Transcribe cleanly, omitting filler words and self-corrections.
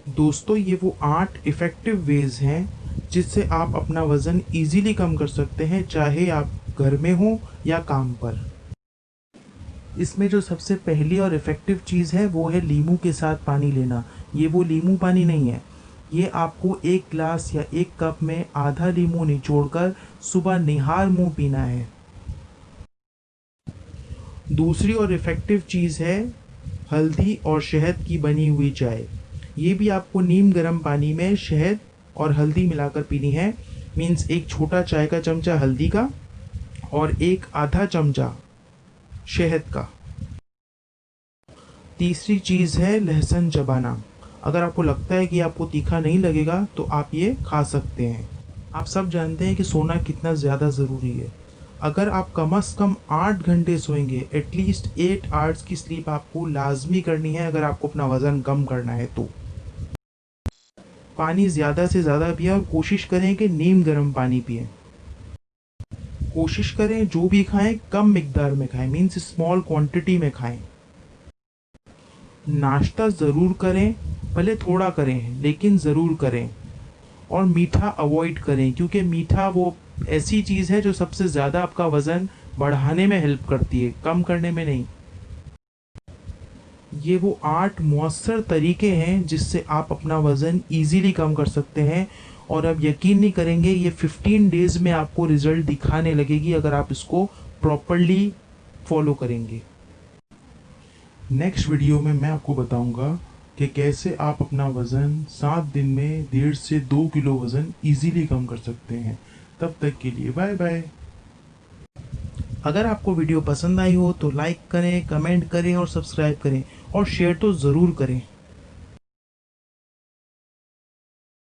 दोस्तों, ये वो 8 इफ़ेक्टिव वेज़ हैं जिससे आप अपना वज़न ईज़िली कम कर सकते हैं, चाहे आप घर में हो या काम पर। इसमें जो सबसे पहली और इफ़ेक्टिव चीज़ है वो है नींबू के साथ पानी लेना। ये वो नींबू पानी नहीं है, ये आपको 1 ग्लास या 1 कप में आधा नींबू निचोड़कर सुबह निहार मुँह पीना है। दूसरी और इफ़ेक्टिव चीज़ है हल्दी और शहद की बनी हुई चाय। ये भी आपको नीम गर्म पानी में शहद और हल्दी मिलाकर पीनी है। मीन्स एक छोटा चाय का चमचा हल्दी का और एक आधा चमचा शहद का। तीसरी चीज़ है लहसुन चबाना। अगर आपको लगता है कि आपको तीखा नहीं लगेगा तो आप ये खा सकते हैं। आप सब जानते हैं कि सोना कितना ज़्यादा ज़रूरी है। अगर आप कम से कम 8 घंटे सोएंगे, एटलीस्ट 8 आवर्स की स्लीप आपको लाजमी करनी है अगर आपको अपना वज़न कम करना है तो। पानी ज़्यादा से ज़्यादा पिएं और कोशिश करें कि नीम गर्म पानी पिएं। कोशिश करें जो भी खाएं कम मिकदार में खाएं, मीन्स स्मॉल क्वांटिटी में खाएं। नाश्ता ज़रूर करें, भले थोड़ा करें लेकिन ज़रूर करें। और मीठा अवॉइड करें क्योंकि मीठा वो ऐसी चीज़ है जो सबसे ज़्यादा आपका वज़न बढ़ाने में हेल्प करती है, कम करने में नहीं। ये वो 8 मौसर तरीके हैं जिससे आप अपना वज़न ईज़िली कम कर सकते हैं। और अब यकीन नहीं करेंगे, ये 15 डेज़ में आपको रिज़ल्ट दिखाने लगेगी अगर आप इसको प्रॉपरली फॉलो करेंगे। नेक्स्ट वीडियो में मैं आपको बताऊंगा कि कैसे आप अपना वज़न 7 दिन में 1.5 से 2 किलो वज़न इजीली कम कर सकते हैं। तब तक के लिए बाय बाय। अगर आपको वीडियो पसंद आई हो तो लाइक करें, कमेंट करें और सब्सक्राइब करें और शेयर तो ज़रूर करें।